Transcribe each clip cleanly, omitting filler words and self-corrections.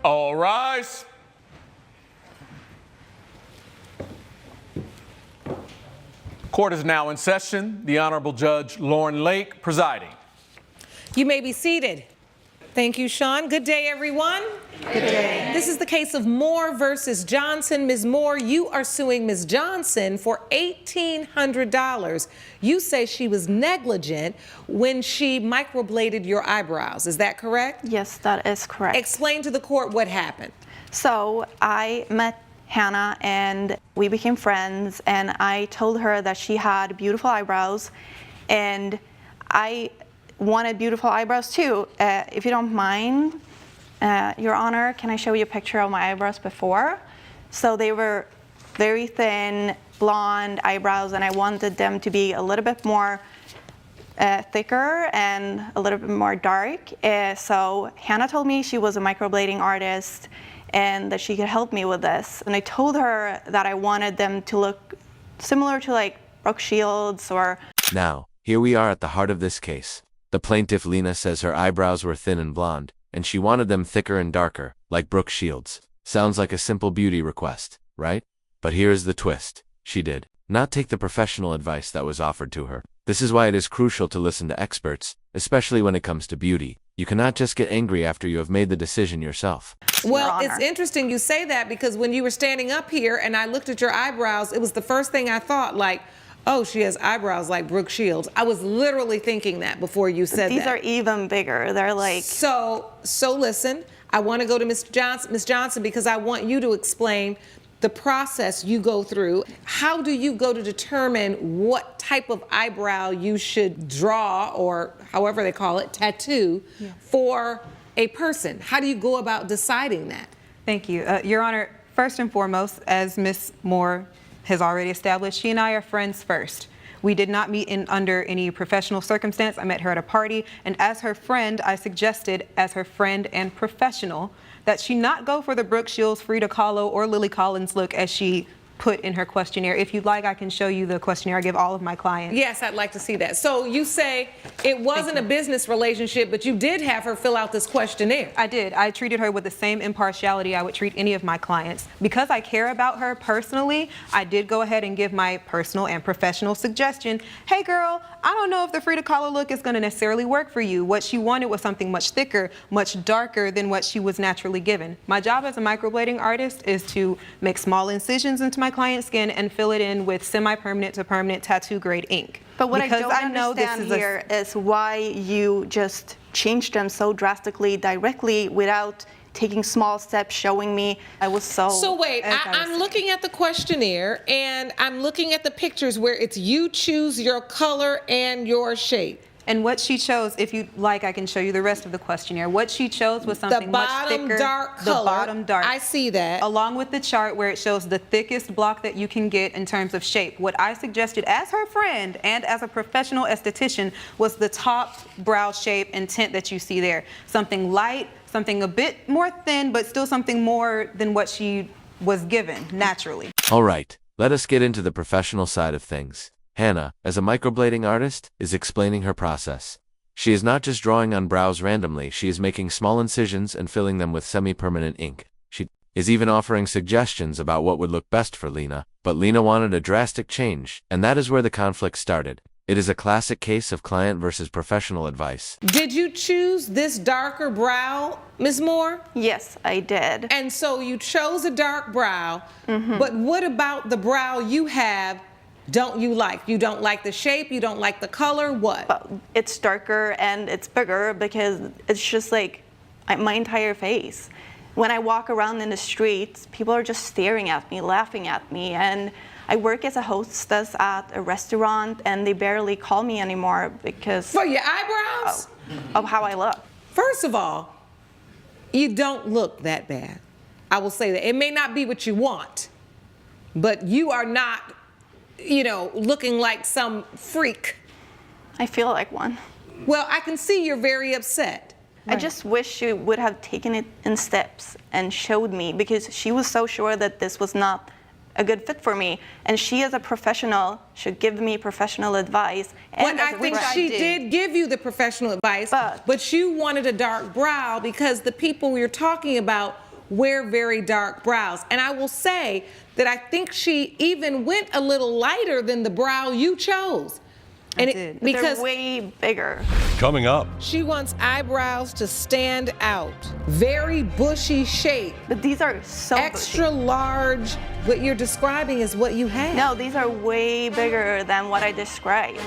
All rise. Court is now in session. The Honorable Judge Lauren Lake presiding. You may be seated. Thank you, Sean. Good day, everyone. Good day. This is the case of Moore versus Johnson. Ms. Moore, you are suing Ms. Johnson for $1,800. You say she was negligent when she microbladed your eyebrows. Is that correct? Yes, that is correct. Explain to the court what happened. So I met Hannah and we became friends, and I told her that she had beautiful eyebrows, and I wanted beautiful eyebrows too. If you don't mind, Your Honor, can I show you a picture of my eyebrows before? So they were very thin, blonde eyebrows, and I wanted them to be a little bit more thicker and a little bit more dark. So Hannah told me she was a microblading artist and that she could help me with this. And I told her that I wanted them to look similar to like Brooke Shields or... Now, here we are at the heart of this case. The plaintiff Lena says her eyebrows were thin and blonde, and she wanted them thicker and darker, like Brooke Shields. Sounds like a simple beauty request, right? But here is the twist. She did not take the professional advice that was offered to her. This is why it is crucial to listen to experts, especially when it comes to beauty. You cannot just get angry after you have made the decision yourself. Well, it's interesting you say that, because when you were standing up here and I looked at your eyebrows, it was the first thing I thought, like, oh, she has eyebrows like Brooke Shields. I was literally thinking that before you said that. These are even bigger. They're like... So listen, I want to go to Ms. Johnson, because I want you to explain the process you go through. How do you go to determine what type of eyebrow you should draw, or however they call it, tattoo, for a person? How do you go about deciding that? Thank you. Your Honor, first and foremost, as Ms. Moore has already established, she and I are friends first. We did not meet under any professional circumstance. I met her at a party, and as her friend, I suggested, as her friend and professional, that she not go for the Brooke Shields, Frida Kahlo, or Lily Collins look as she put in her questionnaire. If you'd like, I can show you the questionnaire I give all of my clients. Yes, I'd like to see that. So you say it wasn't a business relationship, but you did have her fill out this questionnaire. I did. I treated her with the same impartiality I would treat any of my clients. Because I care about her personally, I did go ahead and give my personal and professional suggestion. Hey girl, I don't know if the Frida Kahlo look is going to necessarily work for you. What she wanted was something much thicker, much darker than what she was naturally given. My job as a microblading artist is to make small incisions into my client's skin and fill it in with semi-permanent to permanent tattoo grade ink. But what I don't understand here is why you just changed them so drastically directly without taking small steps, showing me. I was so wait, I'm looking at the questionnaire and I'm looking at the pictures where it's you choose your color and your shape. And what she chose, if you like, I can show you the rest of the questionnaire. What she chose was something much thicker. Dark color. The bottom dark. I see that. Along with the chart where it shows the thickest block that you can get in terms of shape. What I suggested as her friend and as a professional esthetician was the top brow shape and tint that you see there. Something light, something a bit more thin, but still something more than what she was given naturally. All right, let us get into the professional side of things. Hannah, as a microblading artist, is explaining her process. She is not just drawing on brows randomly, she is making small incisions and filling them with semi-permanent ink. She is even offering suggestions about what would look best for Lena, but Lena wanted a drastic change, and that is where the conflict started. It is a classic case of client versus professional advice. Did you choose this darker brow, Ms. Moore? Yes, I did. And so you chose a dark brow, but what about the brow you have don't you like? You don't like the shape, you don't like the color, what? But it's darker and it's bigger because it's just like my entire face. When I walk around in the streets, people are just staring at me, laughing at me, and I work as a hostess at a restaurant and they barely call me anymore because... For your eyebrows? Of how I look. First of all, you don't look that bad. I will say that. It may not be what you want, but you are not, you know, looking like some freak. I feel like one. Well, I can see you're very upset. I just wish she would have taken it in steps and showed me, because she was so sure that this was not a good fit for me. And she, as a professional, should give me professional advice. And I think she did give you the professional advice, but you wanted a dark brow because the people we were talking about wear very dark brows. And I will say that I think she even went a little lighter than the brow you chose. And did. Because they're way bigger. Coming up, she wants eyebrows to stand out. Very bushy shape. But these are so Extra bushy. large. What you're describing is what you have. No, these are way bigger than what I described.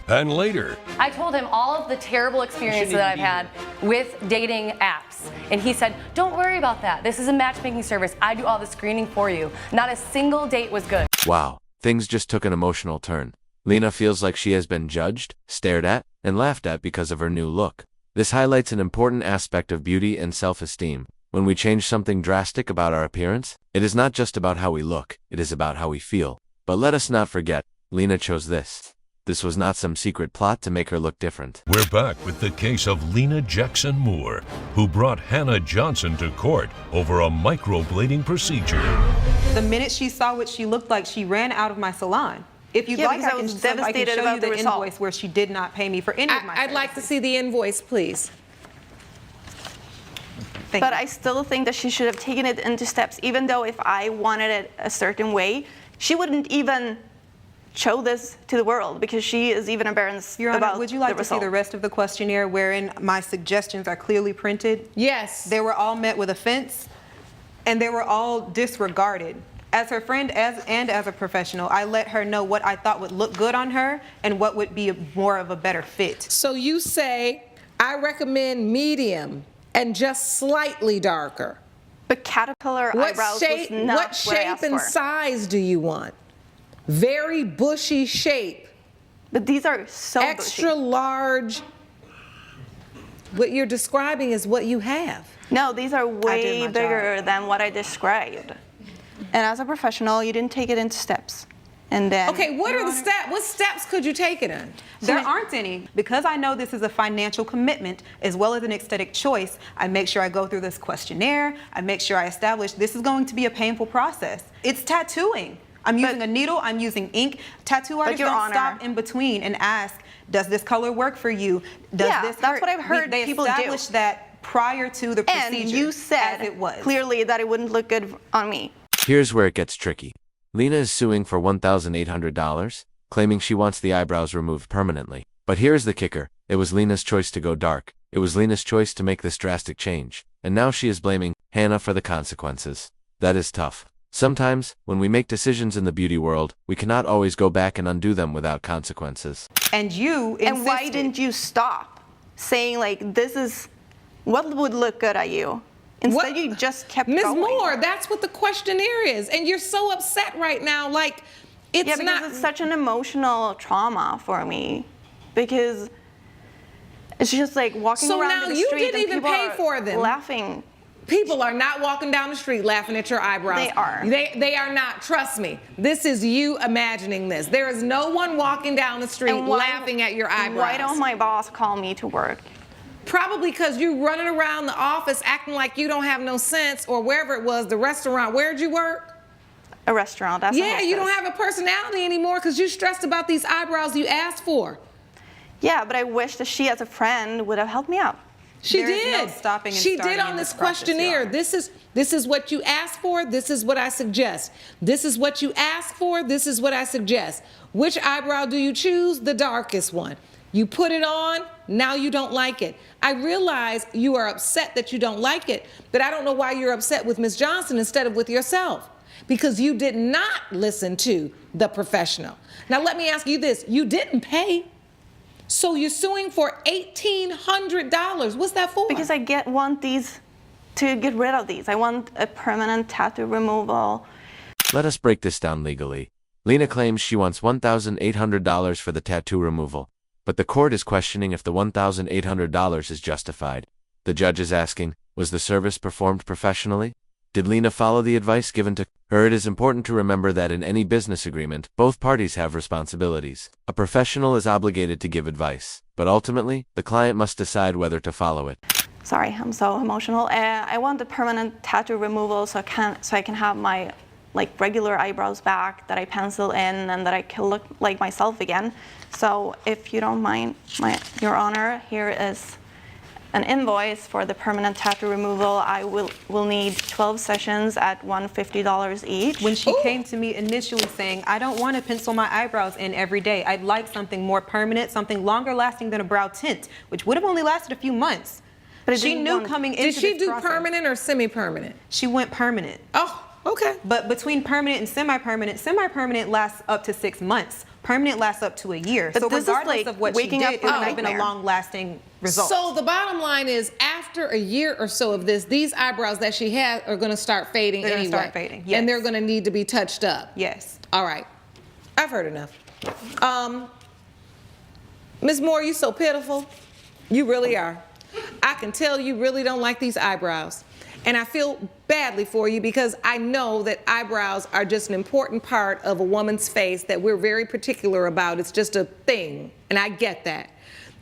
and later. I told him all of the terrible experiences that I've had with dating apps. And he said, don't worry about that. This is a matchmaking service. I do all the screening for you. Not a single date was good. Wow, things just took an emotional turn. Lena feels like she has been judged, stared at, and laughed at because of her new look. This highlights an important aspect of beauty and self-esteem. When we change something drastic about our appearance, it is not just about how we look, it is about how we feel. But let us not forget, Lena chose this. This was not some secret plot to make her look different. We're back with the case of Lena Jackson Moore, who brought Hannah Johnson to court over a microblading procedure. The minute she saw what she looked like, she ran out of my salon. If you'd like, because I was devastated show about you the the result. invoice where she did not pay me for any of my I'd like to services. see the invoice, please. Thank But you. I still think that she should have taken it into steps, even though if I wanted it a certain way, she wouldn't even show this to the world because she is even embarrassed Your Honor, about would you like the to see result. the rest of the questionnaire wherein my suggestions are clearly printed? Yes. They were all met with offense, and they were all disregarded. As her friend and as a professional, I let her know what I thought would look good on her and what would be more of a better fit. So you say, I recommend medium and just slightly darker. But caterpillar What eyebrows shape, was not what I shape asked and for. size do you want? Very bushy shape. But these are so Extra bushy. large. What you're describing is what you have. No, these are way my bigger than what I described. And as a professional, you didn't take it into steps. And then Okay, what are the steps? What steps could you take it in? There aren't any. Because I know this is a financial commitment as well as an aesthetic choice, I make sure I go through this questionnaire. I make sure I establish this is going to be a painful process. It's tattooing. I'm using a needle, I'm using ink. Tattoo artists Your don't Honor. stop in between and ask, does this color work for you? Does Yeah, this that's hurt? what I've heard They people do. established that prior to the and procedure. you said as it was. clearly that it wouldn't look good on me. Here's where it gets tricky. Lena is suing for $1,800, claiming she wants the eyebrows removed permanently. But here's the kicker. It was Lena's choice to go dark. It was Lena's choice to make this drastic change. And now she is blaming Hannah for the consequences. That is tough. Sometimes, when we make decisions in the beauty world, we cannot always go back and undo them without consequences. And you insisted. And why didn't you stop saying like, this is what would look good at you? Instead, you just kept Ms. going. Moore, that's what the questionnaire is. And you're so upset right now. Like, it's Yeah, because not. it's such an emotional trauma for me. Because it's just like walking So around now the you street didn't and even people pay are for them. laughing. People are not walking down the street laughing at your eyebrows. They are. They are not. Trust me. This is you imagining this. There is no one walking down the street And why- laughing at your eyebrows. Why don't my boss call me to work? Probably because you running around the office acting like you don't have no sense, or wherever it was, the restaurant. Where'd you work? A restaurant. That's Yeah, you don't have a personality anymore because you're stressed about these eyebrows you asked for. Yeah, but I wish that she, as a friend, would have helped me out. She There is did. no stopping and She starting did on in this this process, Your questionnaire. Honor. This is what you asked for. This is what I suggest. This is what you asked for. This is what I suggest. Which eyebrow do you choose? The darkest one. You put it on. Now you don't like it. I realize you are upset that you don't like it, but I don't know why you're upset with Ms. Johnson instead of with yourself, because you did not listen to the professional. Now let me ask you this: you didn't pay. So you're suing for $1,800. What's that for? Because I want these to get rid of these. I want a permanent tattoo removal. Let us break this down legally. Lena claims she wants $1,800 for the tattoo removal, but the court is questioning if the $1,800 is justified. The judge is asking, was the service performed professionally? Did Lena follow the advice given to her? It is important to remember that in any business agreement, both parties have responsibilities. A professional is obligated to give advice, but ultimately, the client must decide whether to follow it. Sorry, I'm so emotional. I want the permanent tattoo removal so I can have my regular eyebrows back, that I pencil in, and that I can look like myself again. So if you don't mind, Your Honor, here is an invoice for the permanent tattoo removal. I will need 12 sessions at $150 each. When she came to me initially saying, I don't want to pencil my eyebrows in every day. I'd like something more permanent, something longer lasting than a brow tint, which would have only lasted a few months. But she knew coming into Did she this do process, permanent or semi-permanent? She went permanent. Oh, okay. But between permanent and semi-permanent lasts up to 6 months. Permanent lasts up to a year. But So this is regardless like of what she waking did, up it from a would have been a nightmare. long-lasting result. So the bottom line is, after a year or so of this, these eyebrows that she had are going to start fading They're gonna anyway. start fading, yes. And they're going to need to be touched up. Yes. All right. I've heard enough. Ms. Moore, you so pitiful. You really are. I can tell you really don't like these eyebrows. And I feel badly for you because I know that eyebrows are just an important part of a woman's face that we're very particular about. It's just a thing, and I get that.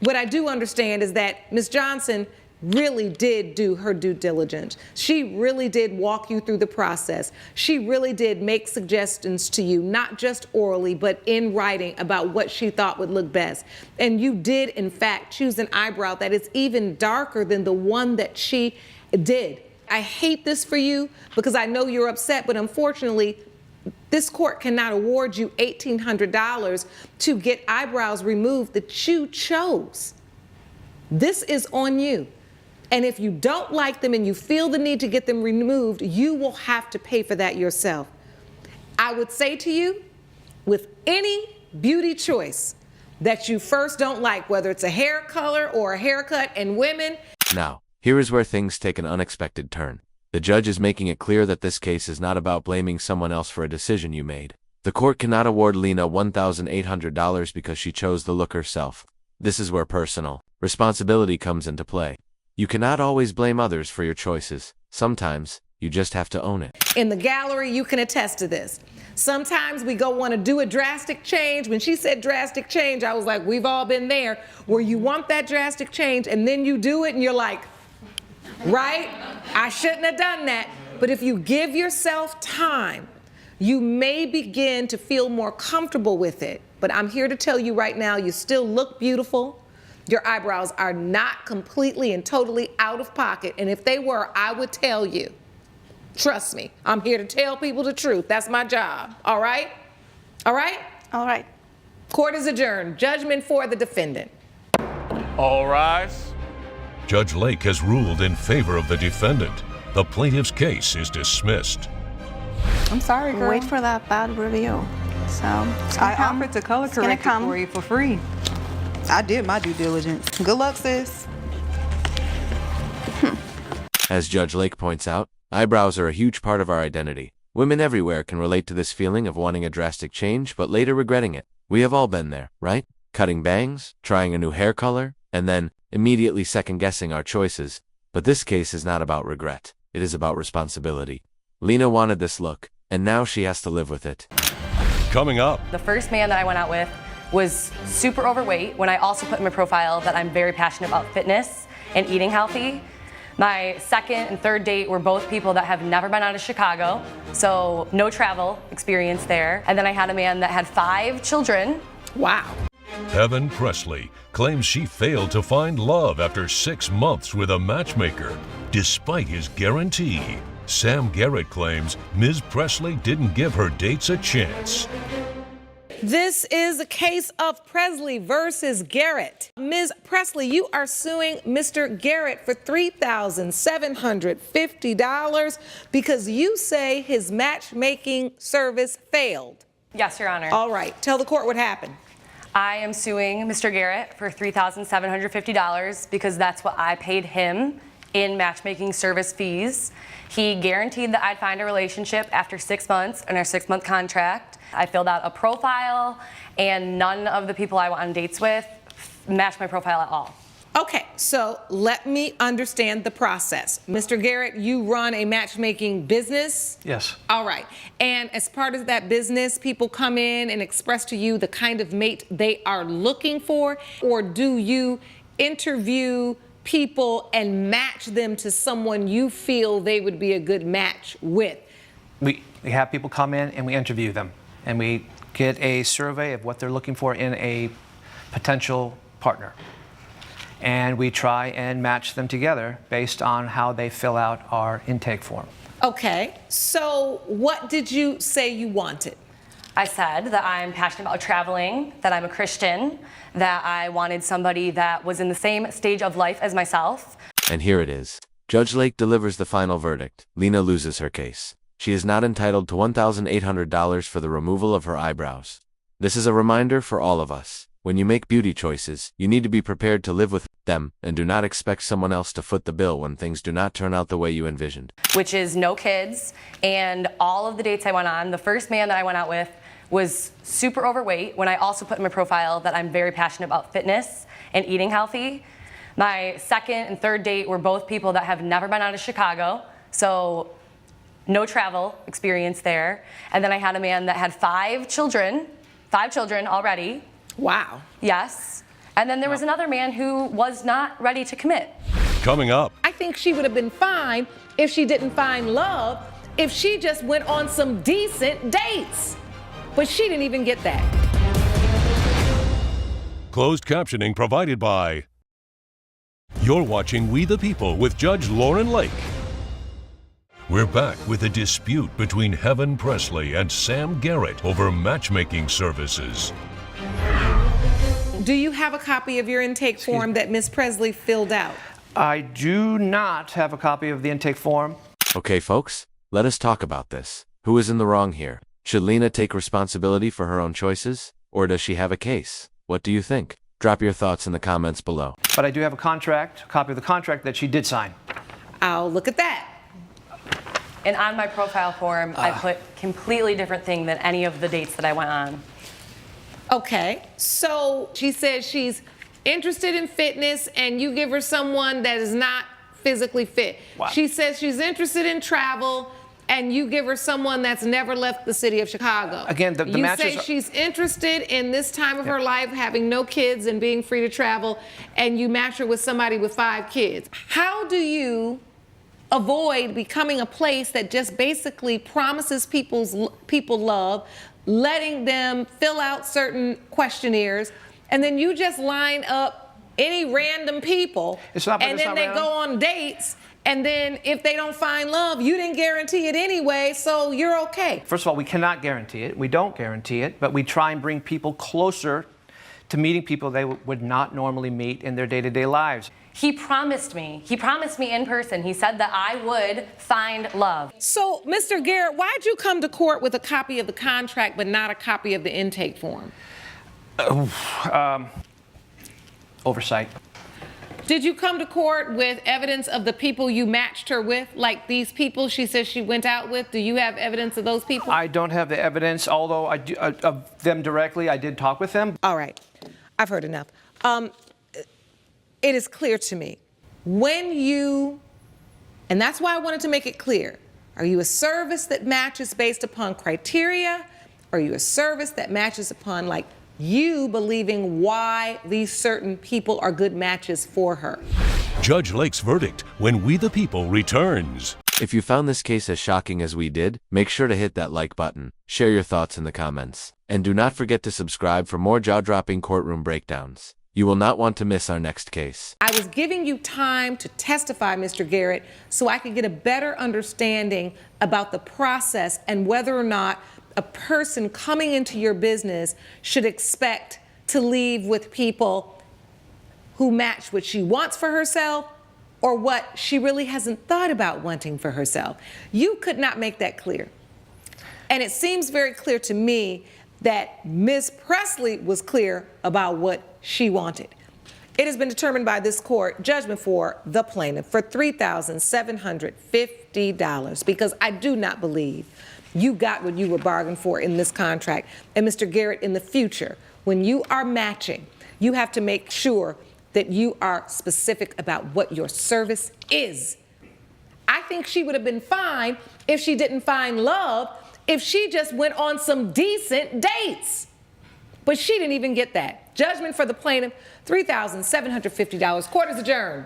What I do understand is that Ms. Johnson really did do her due diligence. She really did walk you through the process. She really did make suggestions to you, not just orally, but in writing about what she thought would look best. And you did, in fact, choose an eyebrow that is even darker than the one that she did. I hate this for you because I know you're upset, but unfortunately, this court cannot award you $1,800 to get eyebrows removed that you chose. This is on you. And if you don't like them and you feel the need to get them removed, you will have to pay for that yourself. I would say to you, with any beauty choice that you first don't like, whether it's a hair color or a haircut, and women. Now, here is where things take an unexpected turn. The judge is making it clear that this case is not about blaming someone else for a decision you made. The court cannot award Lena $1,800 because she chose the look herself. This is where personal responsibility comes into play. You cannot always blame others for your choices. Sometimes, you just have to own it. In the gallery, you can attest to this. Sometimes we go want to do a drastic change. When she said drastic change, I was like, we've all been there, where you want that drastic change and then you do it and you're like, right? I shouldn't have done that. But if you give yourself time, you may begin to feel more comfortable with it. But I'm here to tell you right now, you still look beautiful. Your eyebrows are not completely and totally out of pocket. And if they were, I would tell you. Trust me, I'm here to tell people the truth. That's my job. All right? All right? All right. Court is adjourned. Judgment for the defendant. All rise. Judge Lake has ruled in favor of the defendant. The plaintiff's case is dismissed. I'm sorry, girl. Wait for that bad review. So I offered to color correct it for you for free. I did my due diligence. Good luck, sis. As Judge Lake points out, eyebrows are a huge part of our identity. Women everywhere can relate to this feeling of wanting a drastic change, but later regretting it. We have all been there, right? Cutting bangs, trying a new hair color, and then immediately second-guessing our choices. But this case is not about regret. It is about responsibility. Lena wanted this look, and now she has to live with it. Coming up, The first man that I went out with was super overweight, when I also put in my profile that I'm very passionate about fitness and eating healthy. My second and third date were both people that have never been out of Chicago, so no travel experience there. And then I had a man that had 5 children. Wow. Evan Presley claims she failed to find love after 6 months with a matchmaker, despite his guarantee. Sam Garrett claims Ms. Presley didn't give her dates a chance. This is a case of Presley versus Garrett. Ms. Presley, you are suing Mr. Garrett for $3,750 because you say his matchmaking service failed. Yes, Your Honor. All right, tell the court what happened. I am suing Mr. Garrett for $3,750 because that's what I paid him in matchmaking service fees. He guaranteed that I'd find a relationship after 6 months in our 6-month contract. I filled out a profile, and none of the people I went on dates with matched my profile at all. Okay, so let me understand the process. Mr. Garrett, you run a matchmaking business? Yes. All right. And as part of that business, people come in and express to you the kind of mate they are looking for? Or do you interview people and match them to someone you feel they would be a good match with? We have people come in and we interview them. And we get a survey of what they're looking for in a potential partner. and we try and match them together based on how they fill out our intake form. Okay, so what did you say you wanted? I said that I'm passionate about traveling, that I'm a Christian, that I wanted somebody that was in the same stage of life as myself. And here it is. Judge Lake delivers the final verdict. Lena loses her case. She is not entitled to $1,800 for the removal of her eyebrows. This is a reminder for all of us. When you make beauty choices, you need to be prepared to live with them and do not expect someone else to foot the bill when things do not turn out the way you envisioned. Which is no kids, and all of the dates I went on, the first man that I went out with was super overweight, when I also put in my profile that I'm very passionate about fitness and eating healthy. My second and third date were both people that have never been out of Chicago, so no travel experience there. And then I had a man that had 5 children already. Wow. Yes. And then there was another man who was not ready to commit. Coming up, I think she would have been fine if she didn't find love, if she just went on some decent dates. But she didn't even get that. closed captioning provided by... You're watching We the People with Judge Lauren Lake. We're back with a dispute between Heaven Presley and Sam Garrett over matchmaking services. Do you have a copy of your intake form that Ms. Presley filled out? I do not have a copy of the intake form. Okay, folks, let us talk about this. Who is in the wrong here? Should Lena take responsibility for her own choices? Or does she have a case? What do you think? Drop your thoughts in the comments below. But I do have a copy of the contract that she did sign. I'll look at that. And on my profile form, I put completely different thing than any of the dates that I went on. Okay, so she says she's interested in fitness and you give her someone that is not physically fit. Wow. She says she's interested in travel and you give her someone that's never left the city of Chicago. Again, the you matches say are- she's interested in this time of her life, having no kids and being free to travel, and you match her with somebody with 5 kids. How do you avoid becoming a place that just basically promises people love, letting them fill out certain questionnaires, and then you just line up any random people, and then they go on dates, and then if they don't find love, you didn't guarantee it anyway, so you're okay. First of all, we cannot guarantee it. We don't guarantee it, but we try and bring people closer to meeting people they would not normally meet in their day-to-day lives. He promised me in person. He said that I would find love. So, Mr. Garrett, why'd you come to court with a copy of the contract but not a copy of the intake form? Oversight. Did you come to court with evidence of the people you matched her with, like these people she says she went out with? Do you have evidence of those people? I don't have the evidence, although I do, of them directly. I did talk with them. All right, I've heard enough. It is clear to me, when you, and that's why I wanted to make it clear, are you a service that matches based upon criteria? Or are you a service that matches upon like you believing why these certain people are good matches for her? Judge Lake's verdict when We the People returns. If you found this case as shocking as we did, make sure to hit that like button, share your thoughts in the comments, and do not forget to subscribe for more jaw-dropping courtroom breakdowns. You will not want to miss our next case. I was giving you time to testify, Mr. Garrett, so I could get a better understanding about the process and whether or not a person coming into your business should expect to leave with people who match what she wants for herself or what she really hasn't thought about wanting for herself. You could not make that clear. And it seems very clear to me that Ms. Presley was clear about what she wanted. It has been determined by this court, judgment for the plaintiff for $3,750, because I do not believe you got what you were bargained for in this contract. And Mr. Garrett, in the future, when you are matching, you have to make sure that you are specific about what your service is. I think she would have been fine if she didn't find love, if she just went on some decent dates. But she didn't even get that. Judgment for the plaintiff, $3,750. Court is adjourned.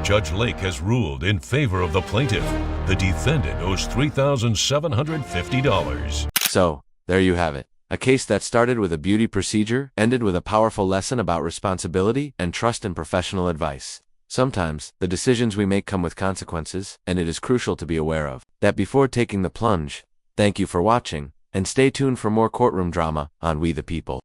Judge Lake has ruled in favor of the plaintiff. The defendant owes $3,750. So, there you have it. A case that started with a beauty procedure ended with a powerful lesson about responsibility and trust in professional advice. Sometimes, the decisions we make come with consequences, and it is crucial to be aware of that before taking the plunge. Thank you for watching, and stay tuned for more courtroom drama on We the People.